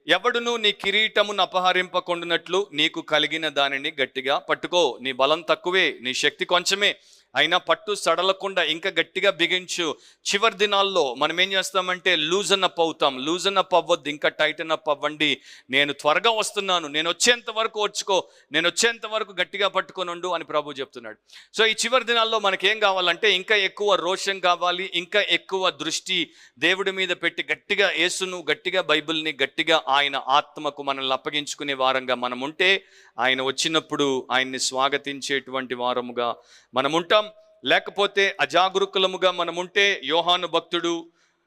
ఎవడును నీ కిరీటమును అపహరింపకుండునట్లు నీకు కలిగిన దానిని గట్టిగా పట్టుకో. నీ బలం తక్కువే, నీ శక్తి కొంచెమే, అయినా పట్టు సడలకుండా ఇంకా గట్టిగా బిగించు. చివరి దినాల్లో మనం ఏం చేస్తామంటే లూజన్ అప్ అవుతాం. లూజన్ అప్ అవ్వద్దు, ఇంకా టైటన్ అప్ అవ్వండి. నేను త్వరగా వస్తున్నాను, నేను వచ్చేంత వరకు వచ్చుకో, నేను వచ్చేంత వరకు గట్టిగా పట్టుకొని ఉండు అని ప్రభు చెప్తున్నాడు. సో ఈ చివరి దినాల్లో మనకేం కావాలంటే ఇంకా ఎక్కువ రోషం కావాలి, ఇంకా ఎక్కువ దృష్టి దేవుడి మీద పెట్టి గట్టిగా యేసును, గట్టిగా బైబిల్ని, గట్టిగా ఆయన ఆత్మకు మనల్ని అప్పగించుకునే వారంగా మనం ఉంటే ఆయన వచ్చినప్పుడు ఆయన్ని స్వాగతించేటువంటి వారముగా మనం ఉంటాం. లేకపోతే అజాగరూకులముగా మనం ఉంటే యోహాను భక్తుడు,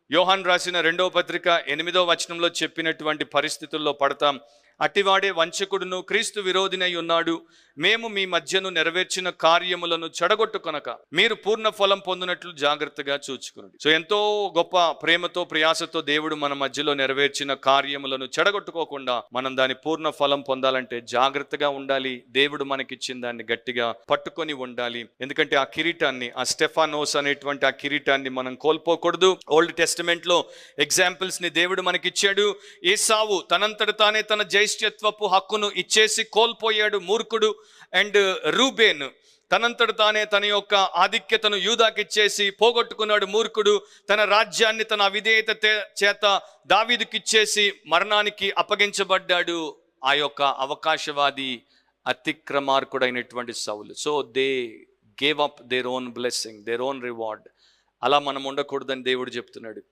యోహాను రాసిన 2వ పత్రిక 8వ వచనంలో చెప్పినటువంటి పరిస్థితుల్లో పడతాం. అటివాడే వంచకుడును క్రీస్తు విరోధినై ఉన్నాడు. మేము మీ మధ్యను నెరవేర్చిన కార్యములను చెడగొట్టుకొనక మీరు పూర్ణ ఫలం పొందినట్లు జాగ్రత్తగా చూచుకునండి. సో ఎంతో గొప్ప ప్రేమతో ప్రయాసతో దేవుడు మన మధ్యలో నెరవేర్చిన కార్యములను చెడగొట్టుకోకుండా మనం దాని పూర్ణ ఫలం పొందాలంటే జాగ్రత్తగా ఉండాలి. దేవుడు మనకిచ్చిన దాన్ని గట్టిగా పట్టుకొని ఉండాలి. ఎందుకంటే ఆ కిరీటాన్ని, ఆ స్టెఫానోస్ అనేటువంటి ఆ కిరీటాన్ని మనం కోల్పోకూడదు. ఓల్డ్ టెస్టమెంట్ లో ఎగ్జాంపుల్స్ ని దేవుడు మనకిచ్చాడు. ఏసావు తనంతట తానే తన జ్యేష్ఠత్వపు హక్కును ఇచ్చేసి కోల్పోయాడు, మూర్ఖుడు. అండ్ రూబేన్ తనంతట తానే తన యొక్క ఆధిక్యతను యూదాకిచ్చేసి పోగొట్టుకున్నాడు, మూర్ఖుడు. తన రాజ్యాన్ని తన అవిధేయత చేత దావీదుకిచ్చేసి మరణానికి అప్పగించబడ్డాడు, ఆ యొక్క అవకాశవాది అతిక్రమార్కుడైనటువంటి సౌలు. So they gave up their own blessing, their own reward. అలా మనం ఉండకూడదని దేవుడు చెప్తున్నాడు.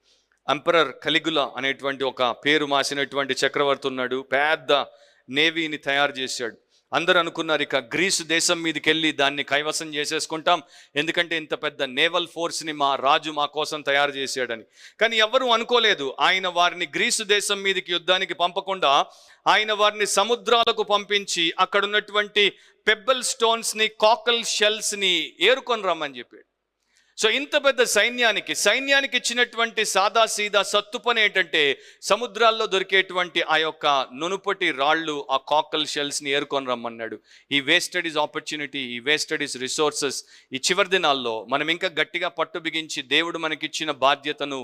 ఎంపరర్ కలిగులా అనేటువంటి ఒక పేరు మాసినటువంటి చక్రవర్తి ఉన్నాడు. పెద్ద నేవీని తయారు చేశాడు. అందరూ అనుకున్నారు ఇక గ్రీసు దేశం మీదకి వెళ్ళి దాన్ని కైవసం చేసేసుకుంటాం, ఎందుకంటే ఇంత పెద్ద నేవల్ ఫోర్స్ని మా రాజు మా కోసం తయారు చేశాడని. కానీ ఎవరు అనుకోలేదు ఆయన వారిని గ్రీసు దేశం మీదకి యుద్ధానికి పంపకుండా ఆయన వారిని సముద్రాలకు పంపించి అక్కడ ఉన్నటువంటి పెబ్బల్ స్టోన్స్ని, కాకల్ షెల్స్ని ఏరుకొని రమ్మని చెప్పాడు. సో ఇంత పెద్ద సైన్యానికి ఇచ్చినటువంటి సాదా సీదా సత్తు పని ఏంటంటే సముద్రాల్లో దొరికేటువంటి ఆ యొక్క నునుపటి రాళ్ళు, ఆ కాకల్ షెల్స్ని ఏరుకొని రమ్మన్నాడు. ఈ వేస్టెడ్ ఇస్ ఆపర్చునిటీ, ఈ వేస్టెడ్ ఇస్ రిసోర్సెస్. ఈ చివరి దినాల్లో మనం ఇంకా గట్టిగా పట్టు బిగించి దేవుడు మనకిచ్చిన బాధ్యతను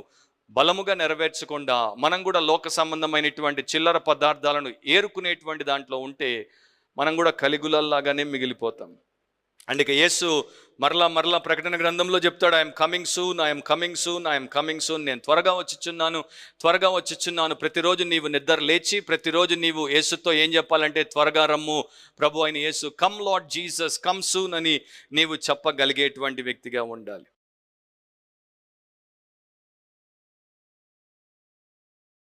బలముగా నెరవేర్చకుండా మనం కూడా లోక సంబంధమైనటువంటి చిల్లర పదార్థాలను ఏరుకునేటువంటి దాంట్లో ఉంటే మనం కూడా కలిగులలాగానే మిగిలిపోతాం. అందుకే యేసు మరలా ప్రకటన గ్రంథంలో చెప్తాడు, I'm coming soon, I'm coming soon, I'm coming soon. నేను త్వరగా వచ్చుచున్నాను. ప్రతిరోజు నీవు నిద్ర లేచి ప్రతిరోజు నీవు యేసుతో ఏం చెప్పాలంటే త్వరగా రమ్ము ప్రభు అయిన యేసు, come Lord Jesus, come soon అని నీవు చెప్పగలిగేటువంటి వ్యక్తిగా ఉండాలి.